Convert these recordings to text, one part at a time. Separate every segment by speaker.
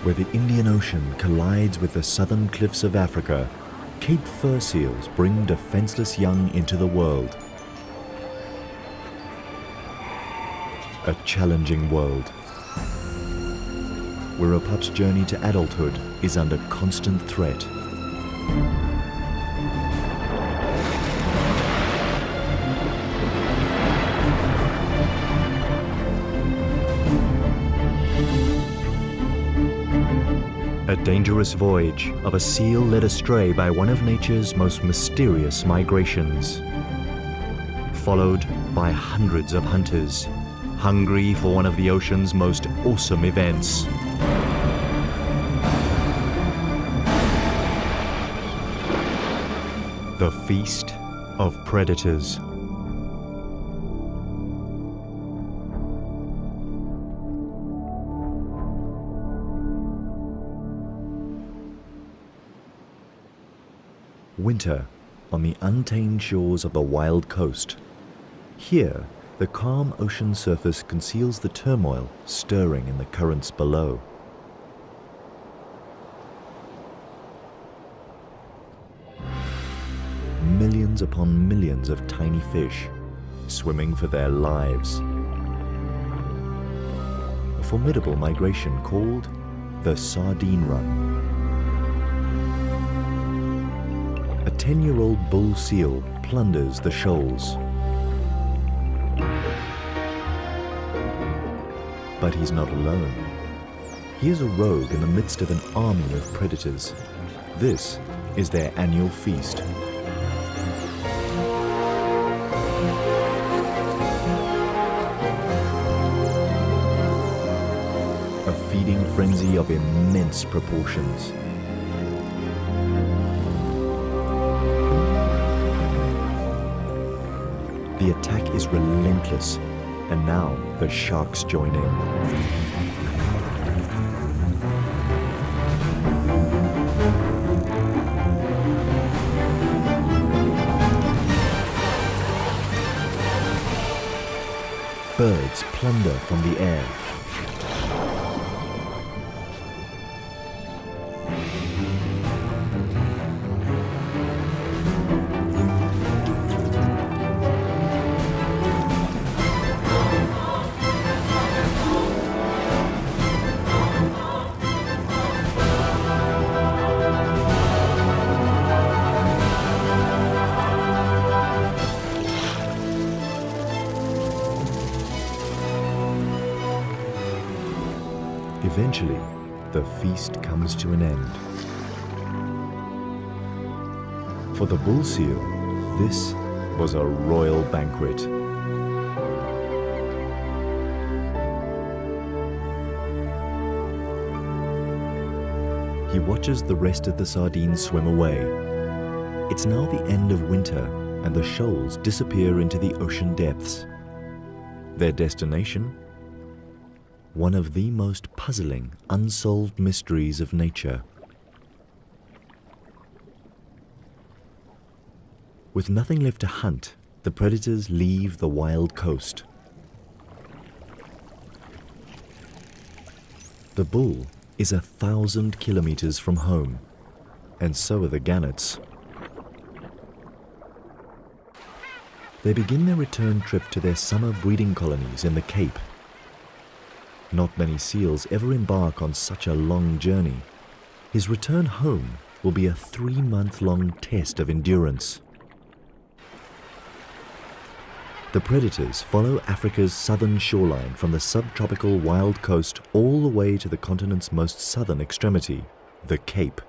Speaker 1: Where the Indian Ocean collides with the southern cliffs of Africa, Cape fur seals bring defenseless young into the world. A challenging world, where a pup's journey to adulthood is under constant threat. A dangerous voyage of a seal led astray by one of nature's most mysterious migrations, followed by hundreds of hunters, hungry for one of the ocean's most awesome events. The Feast of Predators. Winter on the untamed shores of the wild coast. Here, the calm ocean surface conceals the turmoil stirring in the currents below. Millions upon millions of tiny fish swimming for their lives. A formidable migration called the Sardine Run. A 10-year-old bull seal plunders the shoals. But he's not alone. He is a rogue in the midst of an army of predators. This is their annual feast. A feeding frenzy of immense proportions. The attack is relentless, and now the sharks join in. Birds plunder from the air. Eventually, the feast comes to an end. For the bull seal, this was a royal banquet. He watches the rest of the sardines swim away. It's now the end of winter, and the shoals disappear into the ocean depths. Their destination? One of the most puzzling, unsolved mysteries of nature. With nothing left to hunt, the predators leave the wild coast. The bull is 1,000 kilometers from home, and so are the gannets. They begin their return trip to their summer breeding colonies in the Cape. Not many seals ever embark on such a long journey. His return home will be a 3-month-long test of endurance. The predators follow Africa's southern shoreline from the subtropical wild coast all the way to the continent's most southern extremity, the Cape.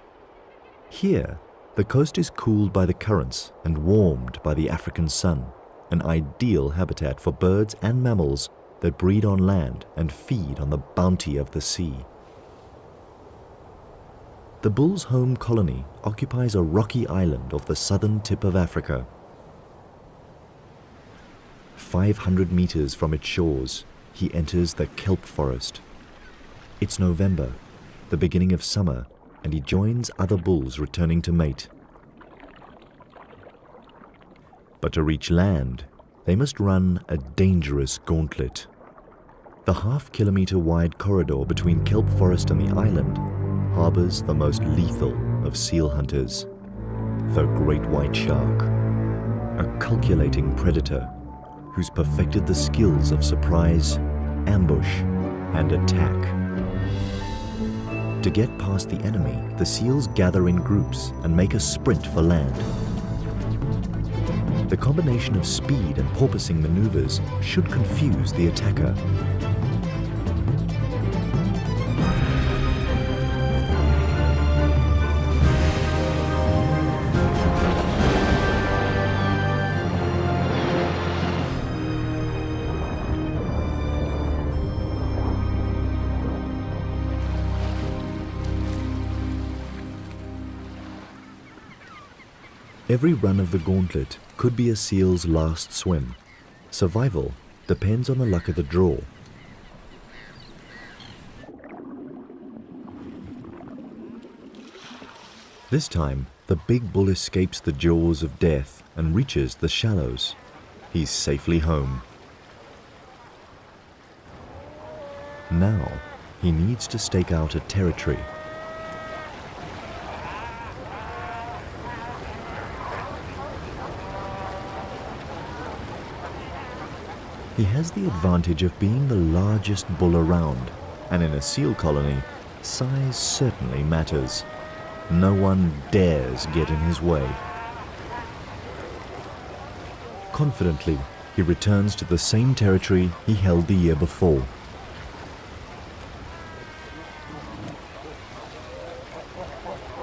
Speaker 1: Here, the coast is cooled by the currents and warmed by the African sun, an ideal habitat for birds and mammals that breed on land and feed on the bounty of the sea. The bull's home colony occupies a rocky island off the southern tip of Africa. 500 meters from its shores, he enters the kelp forest. It's November, the beginning of summer, and he joins other bulls returning to mate. But to reach land, they must run a dangerous gauntlet. The half-kilometer wide corridor between kelp forest and the island harbors the most lethal of seal hunters, the great white shark, a calculating predator who's perfected the skills of surprise, ambush, and attack. To get past the enemy, the seals gather in groups and make a sprint for land. The combination of speed and porpoising maneuvers should confuse the attacker. Every run of the gauntlet could be a seal's last swim. Survival depends on the luck of the draw. This time, the big bull escapes the jaws of death and reaches the shallows. He's safely home. Now, he needs to stake out a territory. He has the advantage of being the largest bull around, and in a seal colony, size certainly matters. No one dares get in his way. Confidently, he returns to the same territory he held the year before.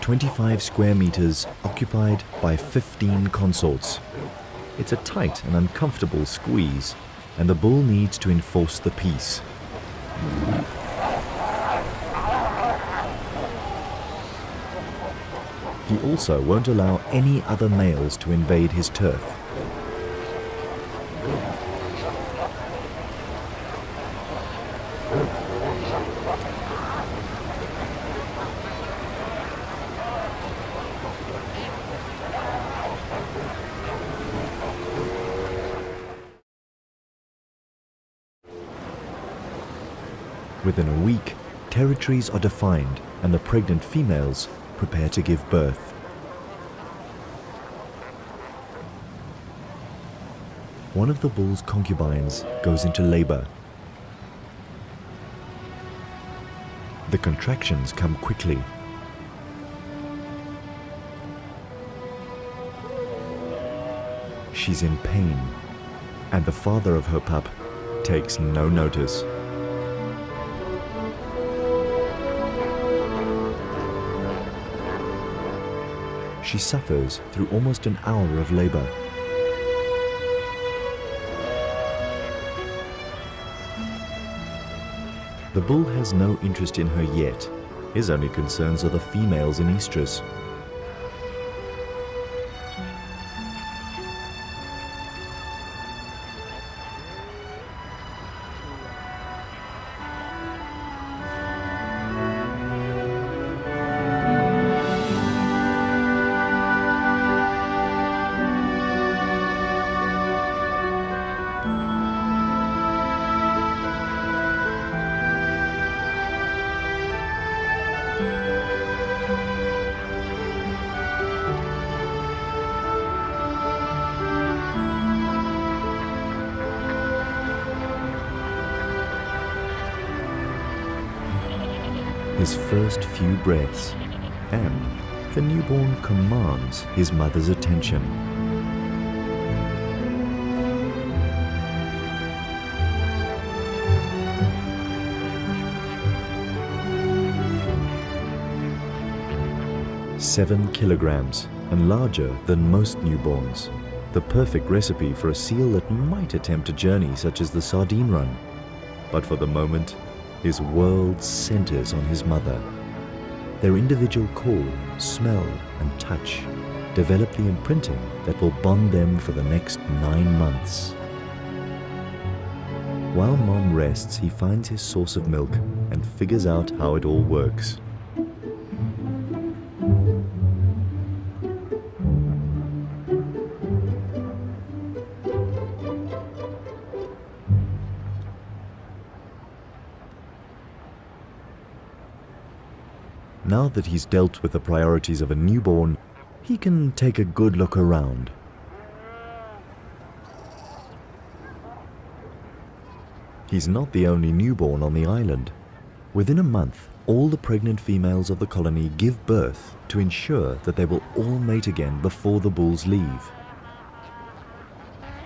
Speaker 1: "25 square meters occupied by 15 consorts. It's a tight and uncomfortable squeeze, and the bull needs to enforce the peace. He also won't allow any other males to invade his turf. Within a week, territories are defined and the pregnant females prepare to give birth. One of the bull's concubines goes into labor. The contractions come quickly. She's in pain, and the father of her pup takes no notice. She suffers through almost an hour of labor. The bull has no interest in her yet. His only concerns are the females in estrus. His first few breaths, and the newborn commands his mother's attention. "7 kilograms and larger than most newborns. The perfect recipe for a seal that might attempt a journey such as the sardine run. But for the moment, his world centers on his mother. Their individual call, smell, and touch develop the imprinting that will bond them for the next 9 months. While Mom rests, he finds his source of milk and figures out how it all works. Now that he's dealt with the priorities of a newborn, he can take a good look around. He's not the only newborn on the island. Within a month, all the pregnant females of the colony give birth to ensure that they will all mate again before the bulls leave.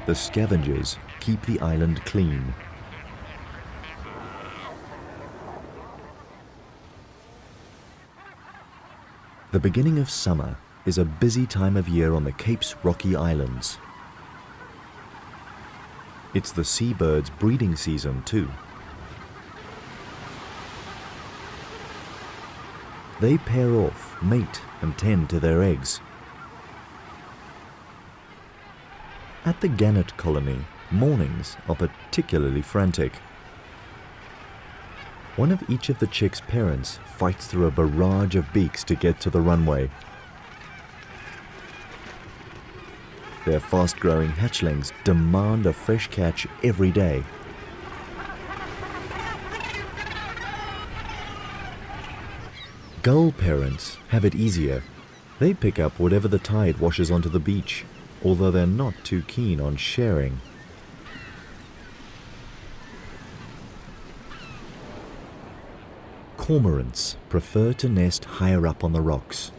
Speaker 1: The scavengers keep the island clean. The beginning of summer is a busy time of year on the Cape's rocky islands. It's the seabirds' breeding season too. They pair off, mate, and tend to their eggs. At the gannet colony, mornings are particularly frantic. One of each of the chicks' parents fights through a barrage of beaks to get to the runway. Their fast-growing hatchlings demand a fresh catch every day. Gull parents have it easier. They pick up whatever the tide washes onto the beach, although they're not too keen on sharing. Cormorants prefer to nest higher up on the rocks.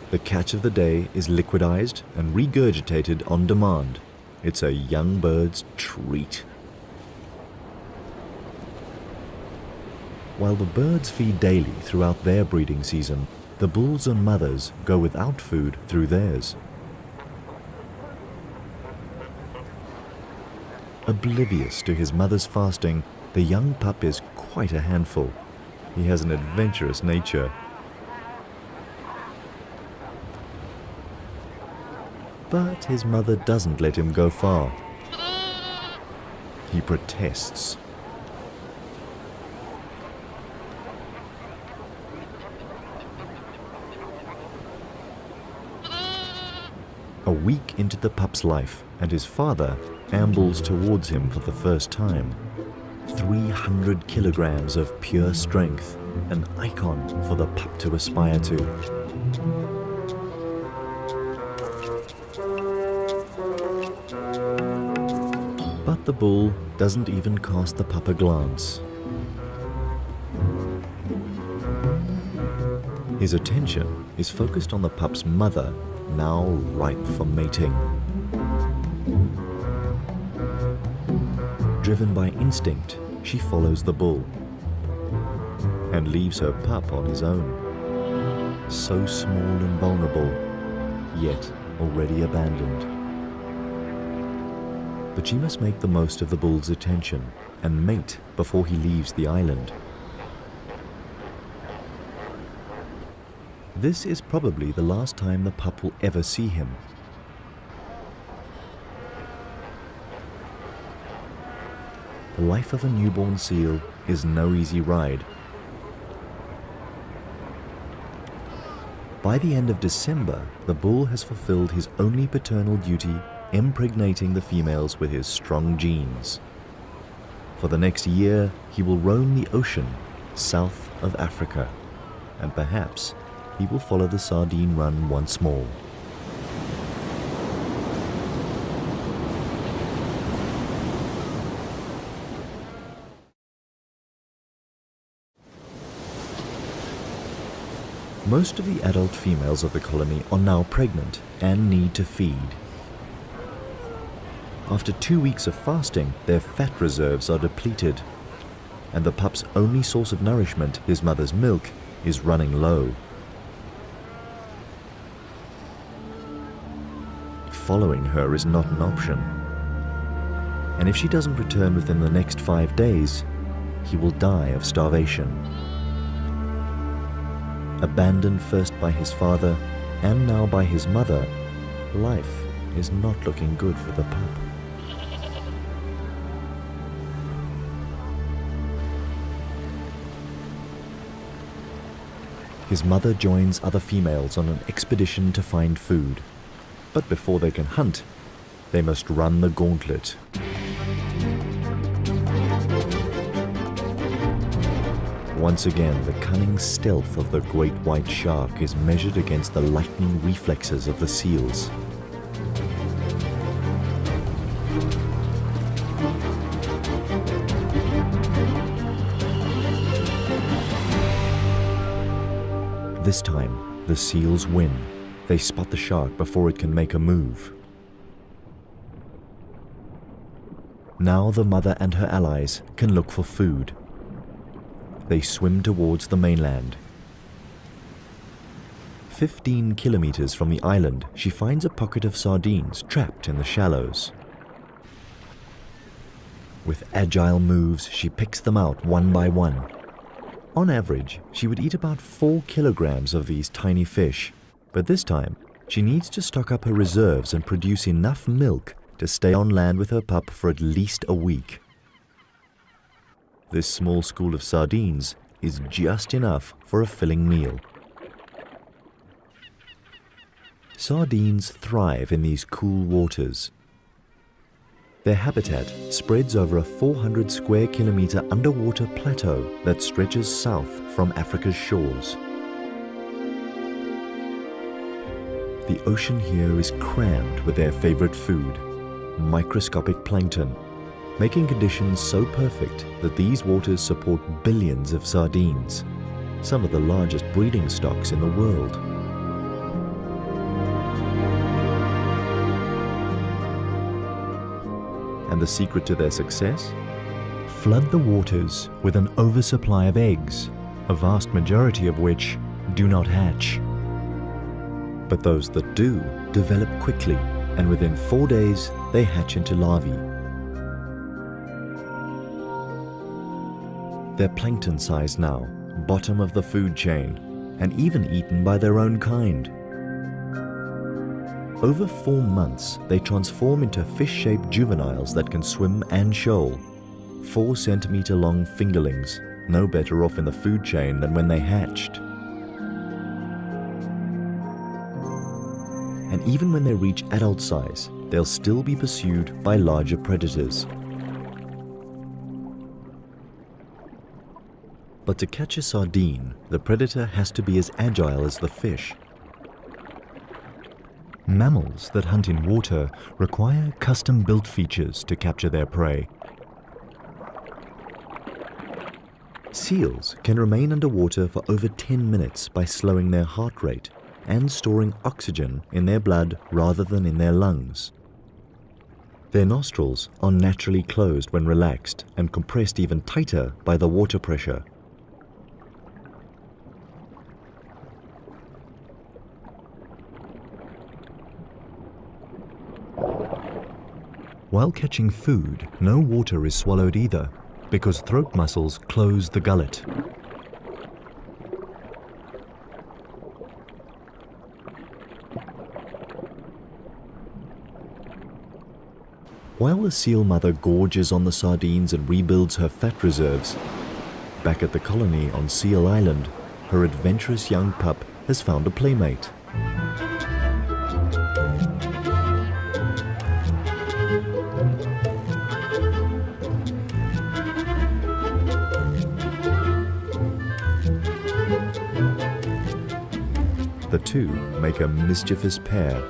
Speaker 1: The catch of the day is liquidized and regurgitated on demand. It's a young bird's treat. While the birds feed daily throughout their breeding season, the bulls and mothers go without food through theirs. Oblivious to his mother's fasting, the young pup is quite a handful. He has an adventurous nature. But his mother doesn't let him go far. He protests. A week into the pup's life, and his father ambles towards him for the first time. 300 kilograms of pure strength, an icon for the pup to aspire to. But the bull doesn't even cast the pup a glance. His attention is focused on the pup's mother, now ripe for mating. Driven by instinct, she follows the bull and leaves her pup on his own. So small and vulnerable, yet already abandoned. But she must make the most of the bull's attention and mate before he leaves the island. This is probably the last time the pup will ever see him. The life of a newborn seal is no easy ride. By the end of December, the bull has fulfilled his only paternal duty, impregnating the females with his strong genes. For the next year, he will roam the ocean south of Africa, and perhaps he will follow the sardine run once more. Most of the adult females of the colony are now pregnant and need to feed. After 2 weeks of fasting, their fat reserves are depleted, and the pup's only source of nourishment, his mother's milk, is running low. Following her is not an option, and if she doesn't return within the next 5 days, he will die of starvation. Abandoned first by his father and now by his mother, life is not looking good for the pup. His mother joins other females on an expedition to find food. But before they can hunt, they must run the gauntlet. Once again, the cunning stealth of the great white shark is measured against the lightning reflexes of the seals. This time, the seals win. They spot the shark before it can make a move. Now the mother and her allies can look for food. They swim towards the mainland. 15 kilometers from the island, she finds a pocket of sardines trapped in the shallows. With agile moves, she picks them out one by one. On average, she would eat about 4 kilograms of these tiny fish, but this time, she needs to stock up her reserves and produce enough milk to stay on land with her pup for at least a week. This small school of sardines is just enough for a filling meal. Sardines thrive in these cool waters. Their habitat spreads over a 400 square kilometer underwater plateau that stretches south from Africa's shores. The ocean here is crammed with their favorite food, microscopic plankton, making conditions so perfect that these waters support billions of sardines, some of the largest breeding stocks in the world. And the secret to their success? Flood the waters with an oversupply of eggs, a vast majority of which do not hatch. But those that do develop quickly, and within 4 days they hatch into larvae. They're plankton size now, bottom of the food chain, and even eaten by their own kind. Over 4 months, they transform into fish-shaped juveniles that can swim and shoal. 4-centimeter long fingerlings, no better off in the food chain than when they hatched. And even when they reach adult size, they'll still be pursued by larger predators. But to catch a sardine, the predator has to be as agile as the fish. Mammals that hunt in water require custom-built features to capture their prey. Seals can remain underwater for over 10 minutes by slowing their heart rate and storing oxygen in their blood rather than in their lungs. Their nostrils are naturally closed when relaxed and compressed even tighter by the water pressure. While catching food, no water is swallowed either, because throat muscles close the gullet. While the seal mother gorges on the sardines and rebuilds her fat reserves, back at the colony on Seal Island, her adventurous young pup has found a playmate. The two make a mischievous pair,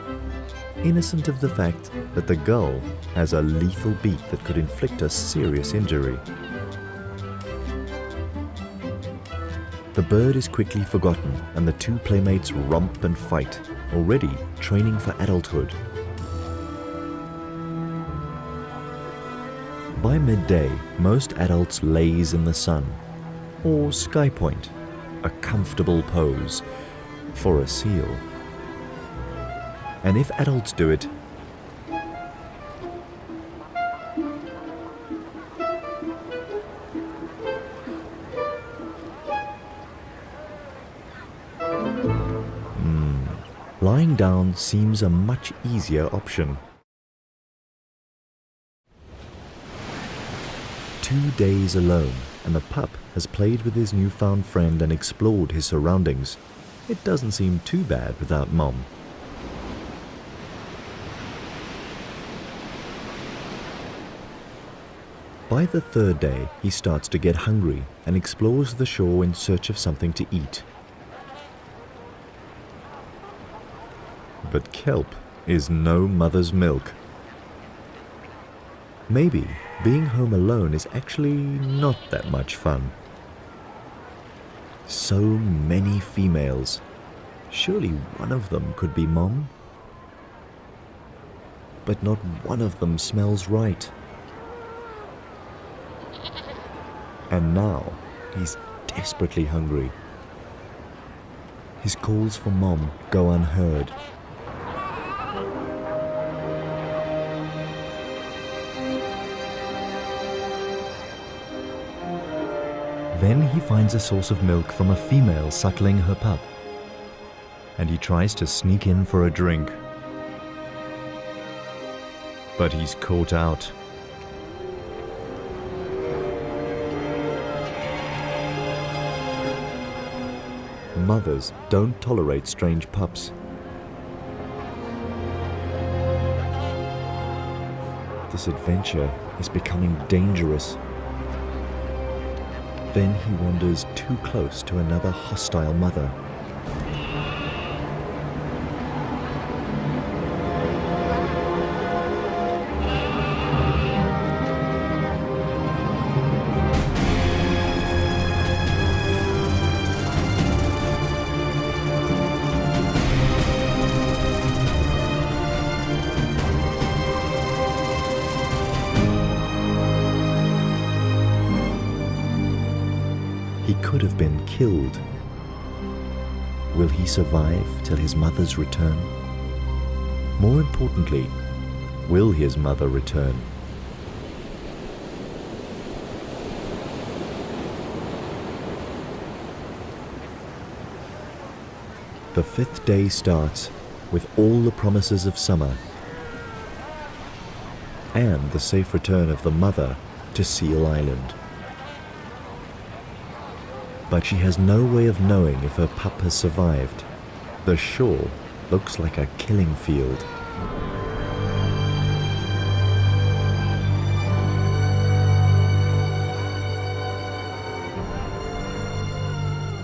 Speaker 1: innocent of the fact that the gull has a lethal beak that could inflict a serious injury. The bird is quickly forgotten and the two playmates romp and fight, already training for adulthood. By midday, most adults laze in the sun, or sky point, a comfortable pose for a seal. And if adults do it, lying down seems a much easier option. 2 days alone, and the pup has played with his newfound friend and explored his surroundings. It doesn't seem too bad without Mom. By the third day, he starts to get hungry and explores the shore in search of something to eat. But kelp is no mother's milk. Maybe being home alone is actually not that much fun. So many females. Surely one of them could be Mom? But not one of them smells right. And now he's desperately hungry. His calls for Mom go unheard. Then he finds a source of milk from a female suckling her pup, and he tries to sneak in for a drink. But he's caught out. Mothers don't tolerate strange pups. This adventure is becoming dangerous. Then he wanders too close to another hostile mother. He could have been killed. Will he survive till his mother's return? More importantly, will his mother return? The fifth day starts with all the promises of summer and the safe return of the mother to Seal Island. But she has no way of knowing if her pup has survived. The shore looks like a killing field.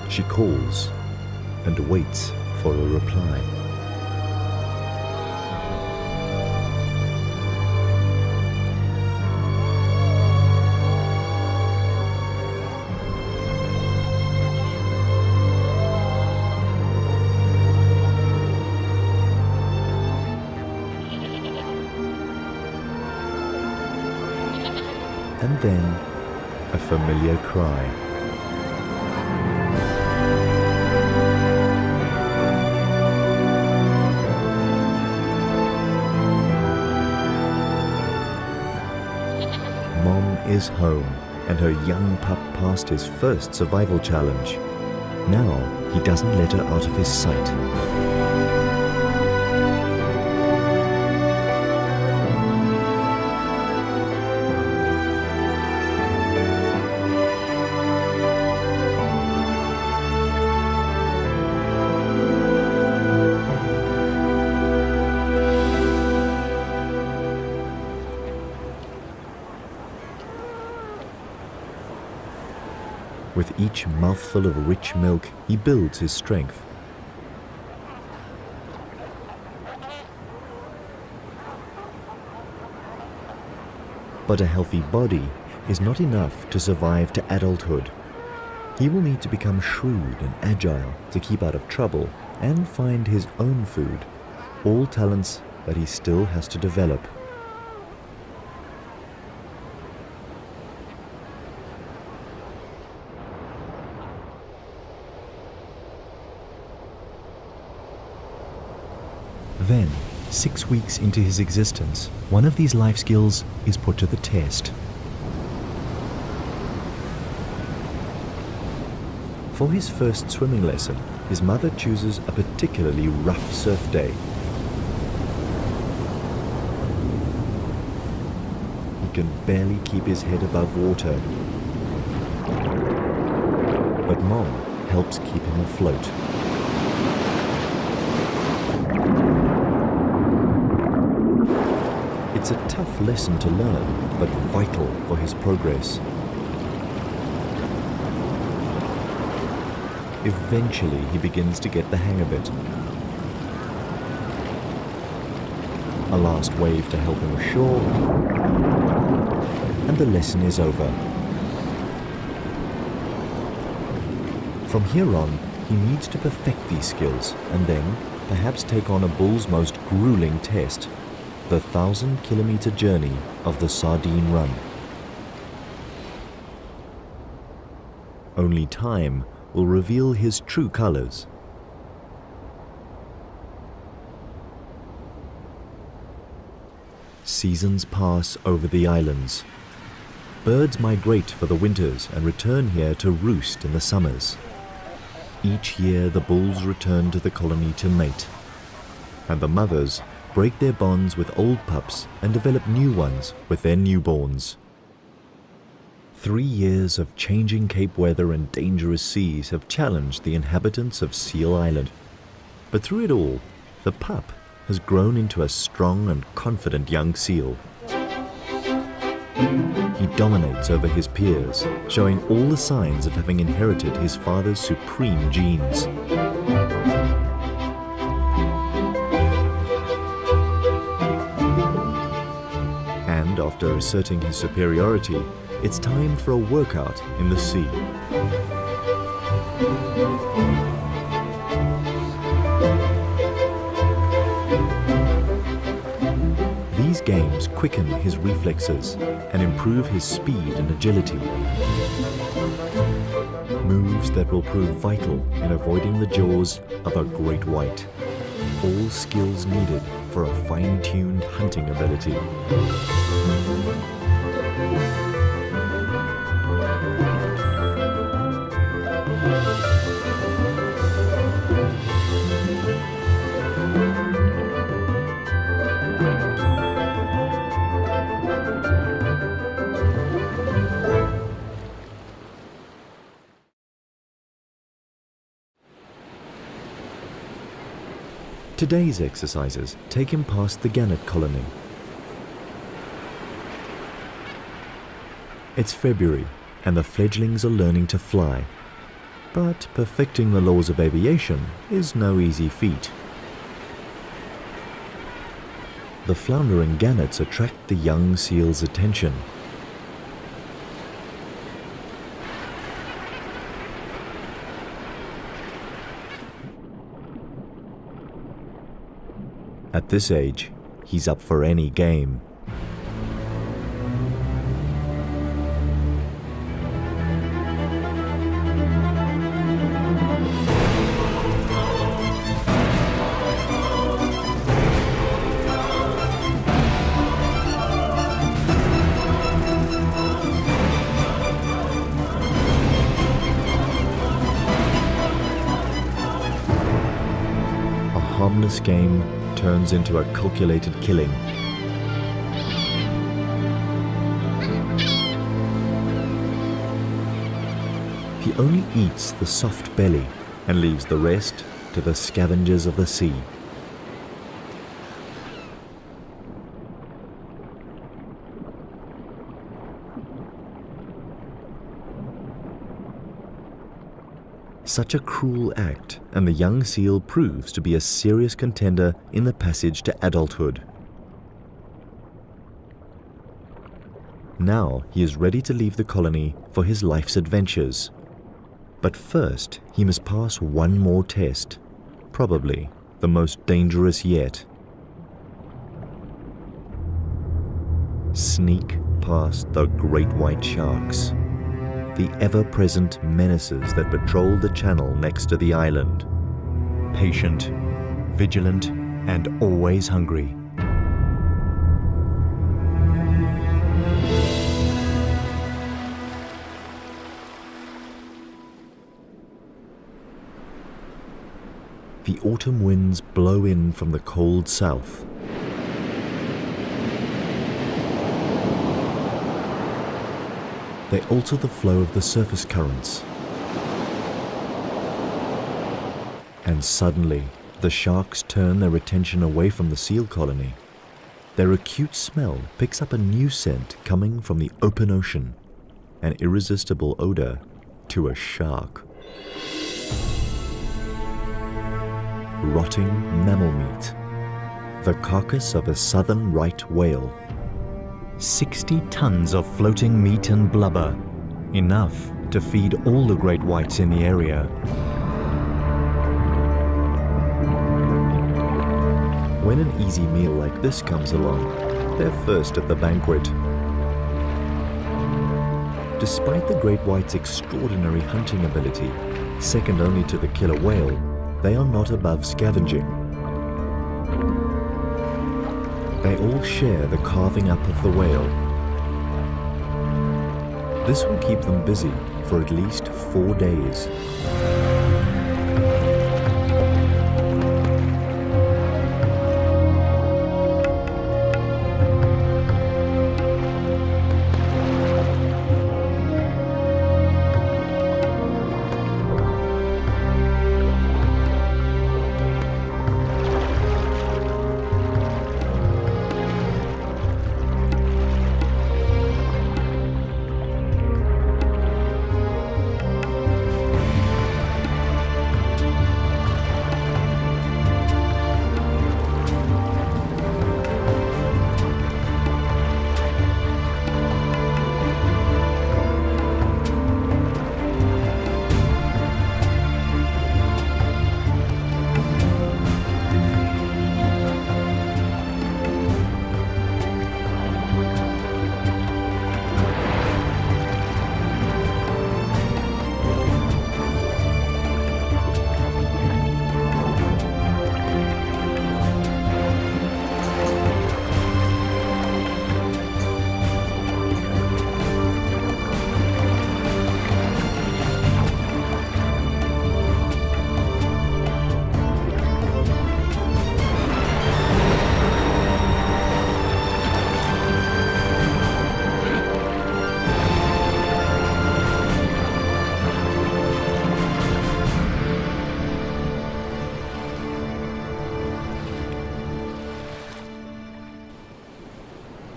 Speaker 1: She calls and waits for a reply. And then a familiar cry. Mom is home, and her young pup passed his first survival challenge. Now he doesn't let her out of his sight. With each mouthful of rich milk, he builds his strength. But a healthy body is not enough to survive to adulthood. He will need to become shrewd and agile to keep out of trouble and find his own food, all talents that he still has to develop. Then, 6 weeks into his existence, one of these life skills is put to the test. For his first swimming lesson, his mother chooses a particularly rough surf day. He can barely keep his head above water, but Mom helps keep him afloat. It's a tough lesson to learn, but vital for his progress. Eventually, he begins to get the hang of it. A last wave to help him ashore, and the lesson is over. From here on, he needs to perfect these skills and then perhaps take on a bull's most grueling test, the 1,000-kilometer journey of the Sardine Run. Only time will reveal his true colors. Seasons pass over the islands. Birds migrate for the winters and return here to roost in the summers. Each year the bulls return to the colony to mate, and the mothers break their bonds with old pups and develop new ones with their newborns. 3 years of changing Cape weather and dangerous seas have challenged the inhabitants of Seal Island. But through it all, the pup has grown into a strong and confident young seal. He dominates over his peers, showing all the signs of having inherited his father's supreme genes. And after asserting his superiority, it's time for a workout in the sea. These games quicken his reflexes and improve his speed and agility. Moves that will prove vital in avoiding the jaws of a great white. All skills needed for a fine-tuned hunting ability. Today's exercises take him past the gannet colony. It's February and the fledglings are learning to fly. But perfecting the laws of aviation is no easy feat. The floundering gannets attract the young seal's attention. At this age, he's up for any game. A harmless game turns into a calculated killing. He only eats the soft belly and leaves the rest to the scavengers of the sea. Such a cruel act, and the young seal proves to be a serious contender in the passage to adulthood. Now he is ready to leave the colony for his life's adventures. But first, he must pass one more test, probably the most dangerous yet. Sneak past the great white sharks, the ever-present menaces that patrol the channel next to the island. Patient, vigilant, and always hungry. The autumn winds blow in from the cold south. They alter the flow of the surface currents. And suddenly, the sharks turn their attention away from the seal colony. Their acute smell picks up a new scent coming from the open ocean, an irresistible odor to a shark. Rotting mammal meat, the carcass of a southern right whale. 60 tons of floating meat and blubber, enough to feed all the great whites in the area. When an easy meal like this comes along, they're first at the banquet. Despite the great white's extraordinary hunting ability, second only to the killer whale, they are not above scavenging. They all share the carving up of the whale. This will keep them busy for at least 4 days.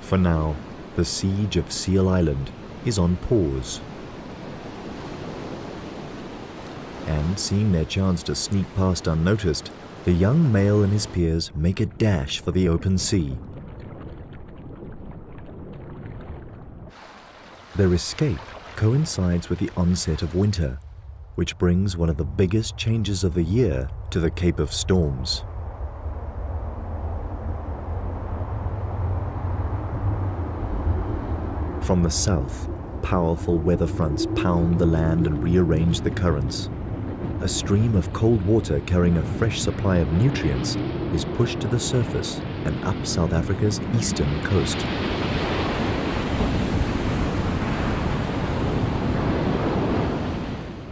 Speaker 1: For now, the siege of Seal Island is on pause. And seeing their chance to sneak past unnoticed, the young male and his peers make a dash for the open sea. Their escape coincides with the onset of winter, which brings one of the biggest changes of the year to the Cape of Storms. From the south, powerful weather fronts pound the land and rearrange the currents. A stream of cold water carrying a fresh supply of nutrients is pushed to the surface and up South Africa's eastern coast.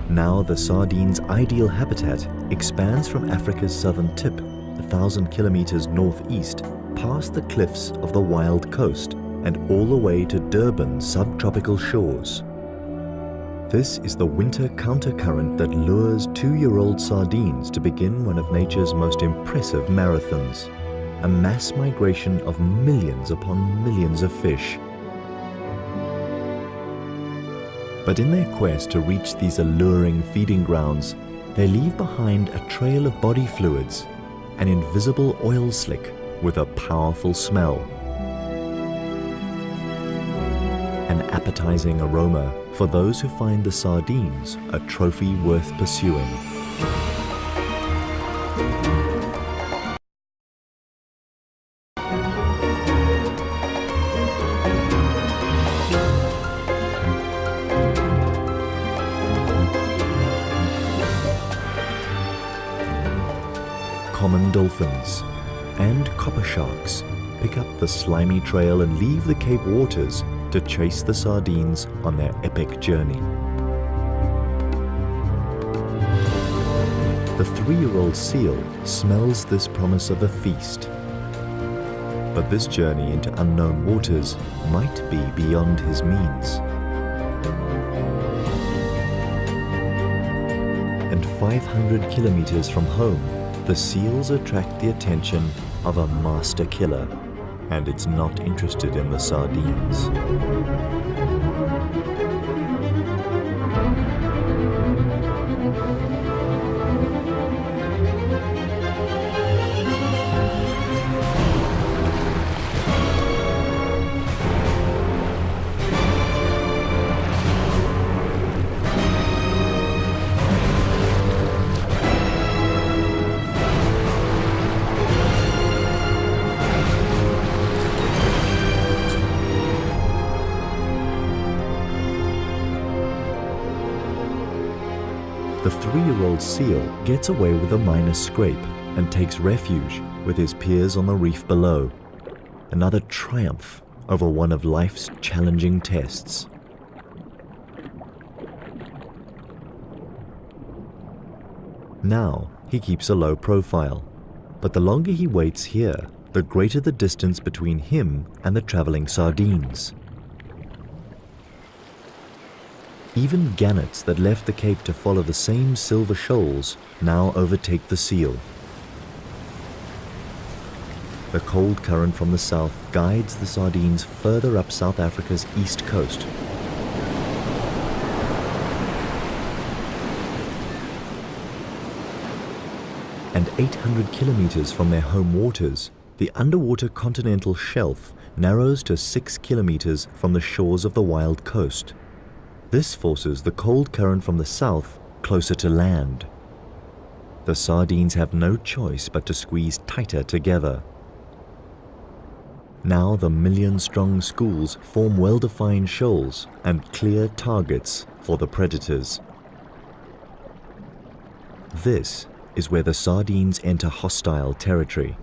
Speaker 1: Now the sardine's ideal habitat expands from Africa's southern tip, 1,000 kilometers northeast, past the cliffs of the wild coast and all the way to Durban's subtropical shores. This is the winter countercurrent that lures 2-year-old sardines to begin one of nature's most impressive marathons, a mass migration of millions upon millions of fish. But in their quest to reach these alluring feeding grounds, they leave behind a trail of body fluids, an invisible oil slick with a powerful smell. An appetizing aroma for those who find the sardines a trophy worth pursuing. Common dolphins and copper sharks pick up the slimy trail and leave the Cape waters to chase the sardines on their epic journey. The 3-year-old seal smells this promise of a feast. But this journey into unknown waters might be beyond his means. And 500 kilometers from home, the seals attract the attention of a master killer, and it's not interested in the sardines. The 3-year-old seal gets away with a minor scrape and takes refuge with his peers on the reef below. Another triumph over one of life's challenging tests. Now he keeps a low profile, but the longer he waits here, the greater the distance between him and the traveling sardines. Even gannets that left the Cape to follow the same silver shoals now overtake the seal. The cold current from the south guides the sardines further up South Africa's east coast. And 800 kilometers from their home waters, the underwater continental shelf narrows to 6 kilometers from the shores of the wild coast. This forces the cold current from the south closer to land. The sardines have no choice but to squeeze tighter together. Now the million-strong schools form well-defined shoals and clear targets for the predators. This is where the sardines enter hostile territory.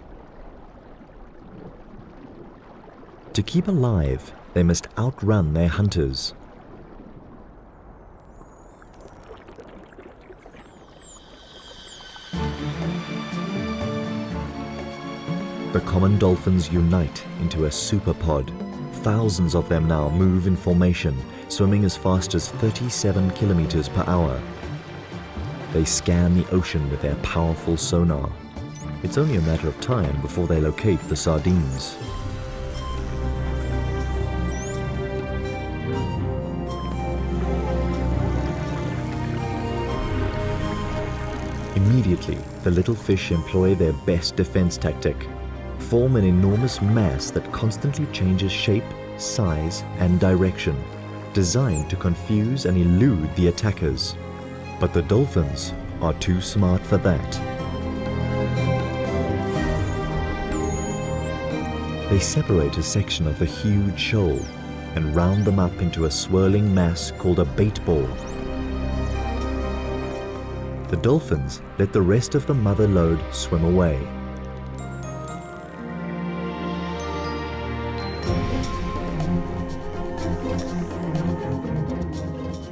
Speaker 1: To keep alive, they must outrun their hunters. The common dolphins unite into a superpod. Thousands of them now move in formation, swimming as fast as 37 kilometers per hour. They scan the ocean with their powerful sonar. It's only a matter of time before they locate the sardines. Immediately, the little fish employ their best defense tactic. Form an enormous mass that constantly changes shape, size, and direction, designed to confuse and elude the attackers. But the dolphins are too smart for that. They separate a section of the huge shoal and round them up into a swirling mass called a bait ball. The dolphins let the rest of the mother load swim away.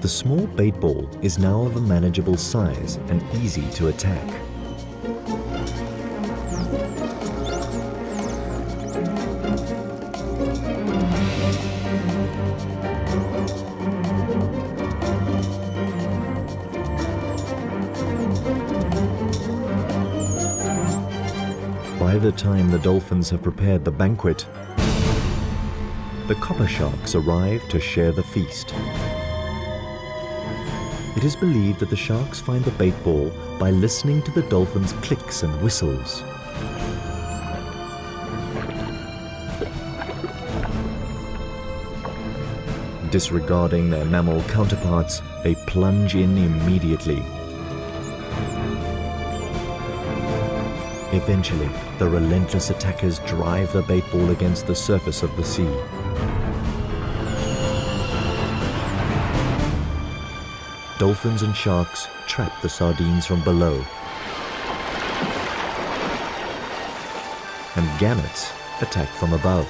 Speaker 1: The small bait ball is now of a manageable size and easy to attack. By the time the dolphins have prepared the banquet, the copper sharks arrive to share the feast. It is believed that the sharks find the bait ball by listening to the dolphins' clicks and whistles. Disregarding their mammal counterparts, they plunge in immediately. Eventually, the relentless attackers drive the bait ball against the surface of the sea. Dolphins and sharks trap the sardines from below, and gannets attack from above.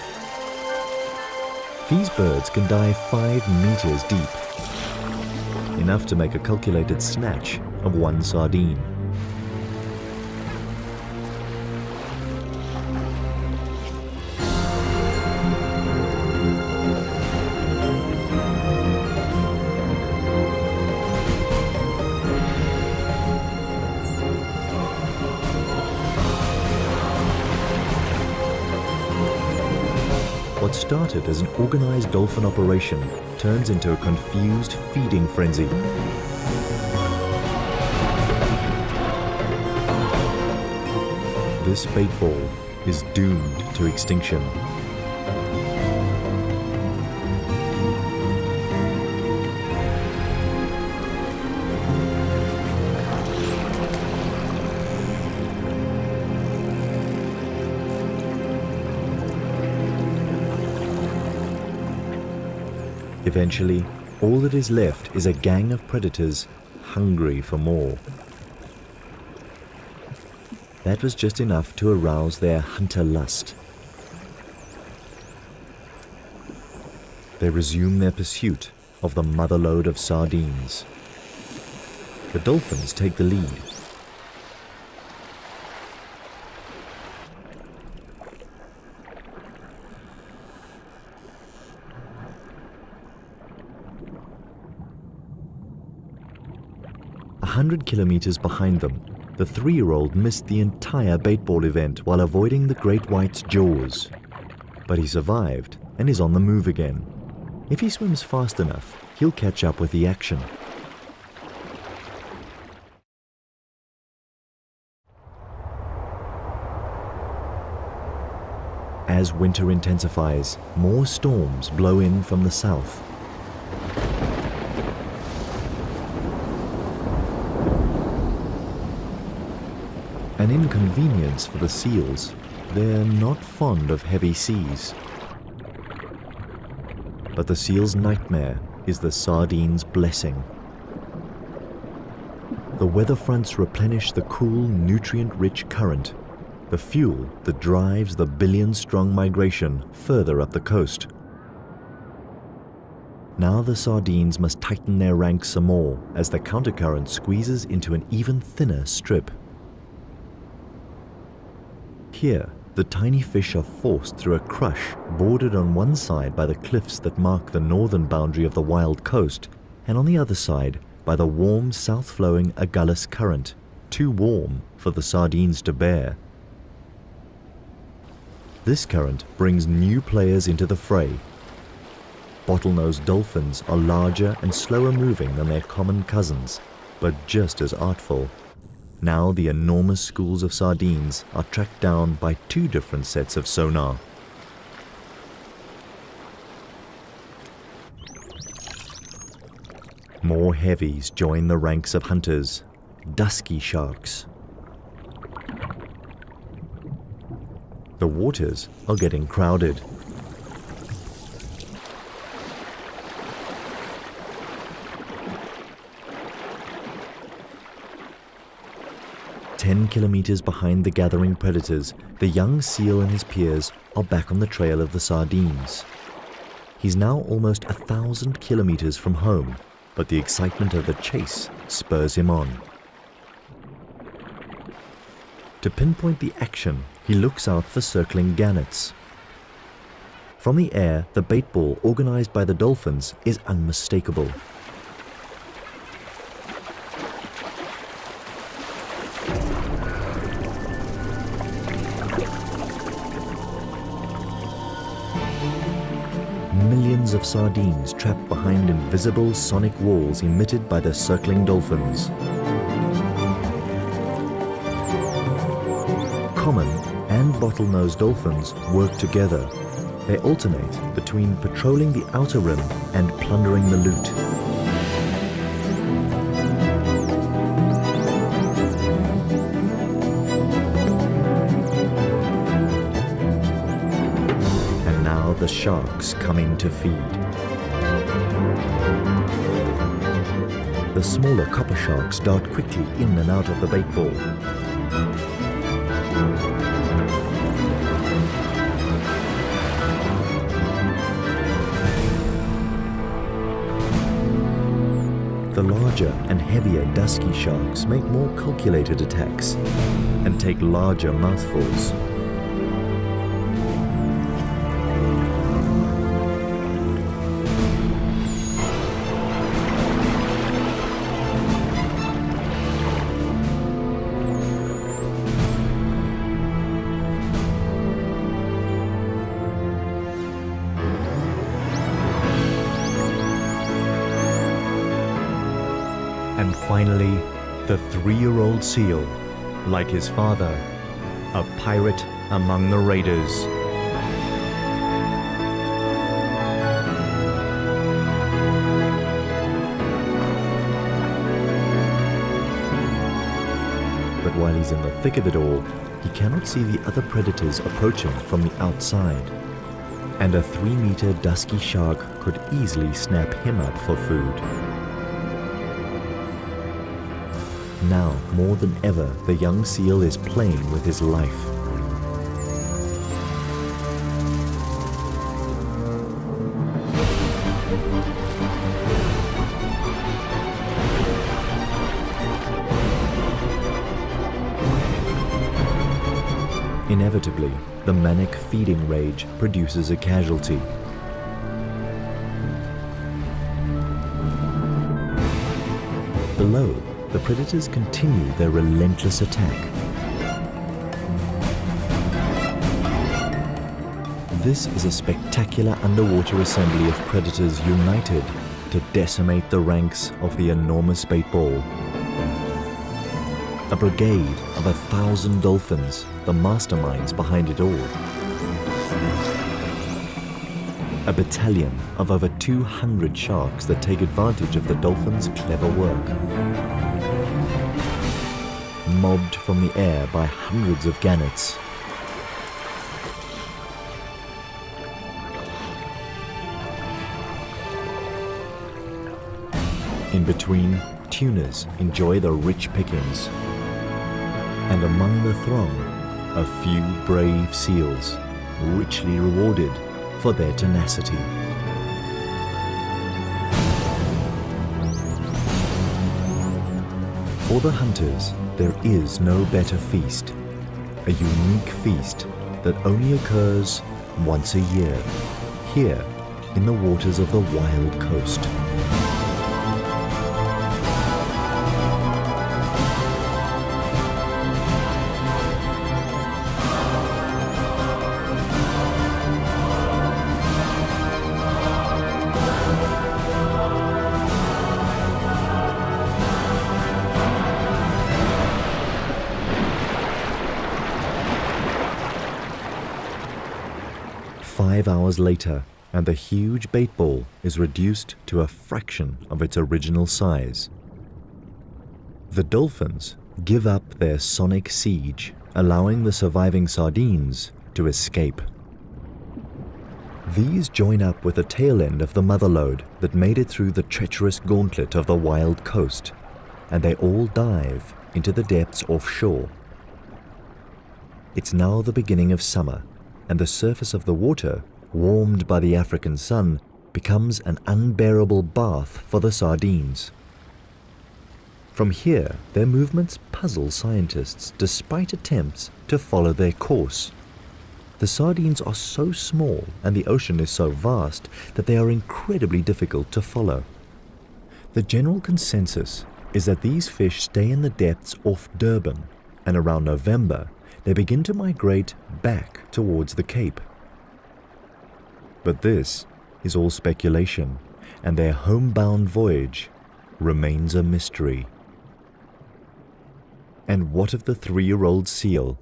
Speaker 1: These birds can dive 5 meters deep, enough to make a calculated snatch of one sardine. What started as an organized dolphin operation turns into a confused feeding frenzy. This bait ball is doomed to extinction. Eventually, all that is left is a gang of predators hungry for more. That was just enough to arouse their hunter lust. They resume their pursuit of the motherlode of sardines. The dolphins take the lead. A 100 kilometers behind them, the 3-year-old missed the entire baitball event while avoiding the great white's jaws. But he survived and is on the move again. If he swims fast enough, he'll catch up with the action. As winter intensifies, more storms blow in from the south. An inconvenience for the seals. They're not fond of heavy seas. But the seal's nightmare is the sardine's blessing. The weather fronts replenish the cool, nutrient-rich current, the fuel that drives the billion-strong migration further up the coast. Now the sardines must tighten their ranks some more as the countercurrent squeezes into an even thinner strip. Here, the tiny fish are forced through a crush bordered on one side by the cliffs that mark the northern boundary of the wild coast, and on the other side by the warm south-flowing Agulhas current, too warm for the sardines to bear. This current brings new players into the fray. Bottlenose dolphins are larger and slower moving than their common cousins, but just as artful. Now the enormous schools of sardines are tracked down by 2 different sets of sonar. More heavies join the ranks of hunters, dusky sharks. The waters are getting crowded. "10 kilometers behind the gathering predators, the young seal and his peers are back on the trail of the sardines. He's now almost 1,000 kilometers from home, but the excitement of the chase spurs him on. To pinpoint the action, he looks out for circling gannets. From the air, the bait ball organized by the dolphins is unmistakable. Millions of sardines trapped behind invisible sonic walls emitted by the circling dolphins. Common and bottlenose dolphins work together. They alternate between patrolling the outer rim and plundering the loot. The sharks come in to feed. The smaller copper sharks dart quickly in and out of the bait ball. The larger and heavier dusky sharks make more calculated attacks and take larger mouthfuls. And finally, the 3-year-old seal, like his father, a pirate among the raiders. But while he's in the thick of it all, he cannot see the other predators approaching from the outside. And a 3-meter dusky shark could easily snap him up for food. Now, more than ever, the young seal is playing with his life. Inevitably, the manic feeding rage produces a casualty. Below, the predators continue their relentless attack. This is a spectacular underwater assembly of predators united to decimate the ranks of the enormous bait ball. A brigade of 1,000 dolphins, the masterminds behind it all. A battalion of over 200 sharks that take advantage of the dolphins' clever work. Mobbed from the air by hundreds of gannets. In between, tunas enjoy the rich pickings. And among the throng, a few brave seals, richly rewarded for their tenacity. For the hunters, there is no better feast, a unique feast that only occurs once a year, here in the waters of the Wild Coast. Five hours later, and the huge bait ball is reduced to a fraction of its original size. The dolphins give up their sonic siege, allowing the surviving sardines to escape. These join up with the tail end of the mother load that made it through the treacherous gauntlet of the Wild Coast, and they all dive into the depths offshore. It's now the beginning of summer, and the surface of the water, warmed by the African sun, becomes an unbearable bath for the sardines. From here, their movements puzzle scientists despite attempts to follow their course. The sardines are so small and the ocean is so vast that they are incredibly difficult to follow. The general consensus is that these fish stay in the depths off Durban, and around November, they begin to migrate back towards the Cape. But this is all speculation, and their homebound voyage remains a mystery. And what of the 3-year-old seal?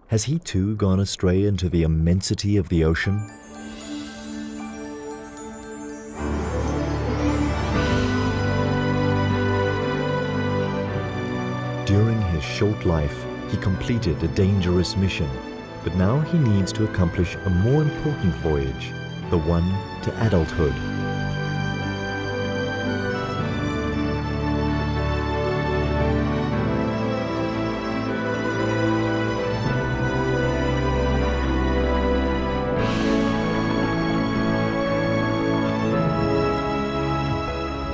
Speaker 1: Has he too gone astray into the immensity of the ocean? During his short life, he completed a dangerous mission, but now he needs to accomplish a more important voyage, the one to adulthood.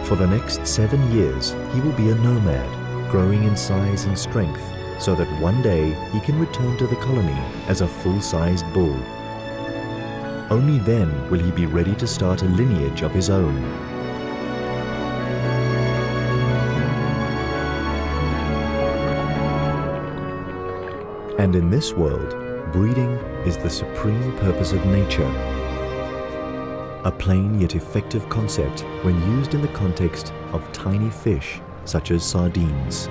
Speaker 1: For the next 7 years, he will be a nomad, growing in size and strength, so that one day he can return to the colony as a full-sized bull. Only then will he be ready to start a lineage of his own. And in this world, breeding is the supreme purpose of nature. A plain yet effective concept when used in the context of tiny fish such as sardines.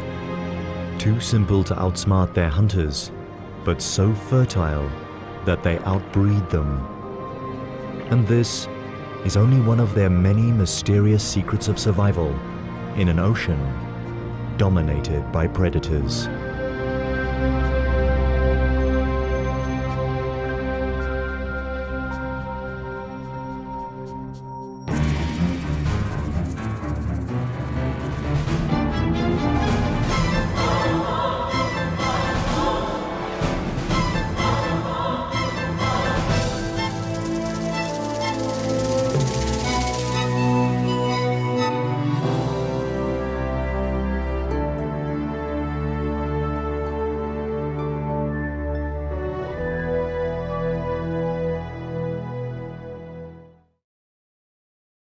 Speaker 1: Too simple to outsmart their hunters, but so fertile that they outbreed them. And this is only one of their many mysterious secrets of survival in an ocean dominated by predators.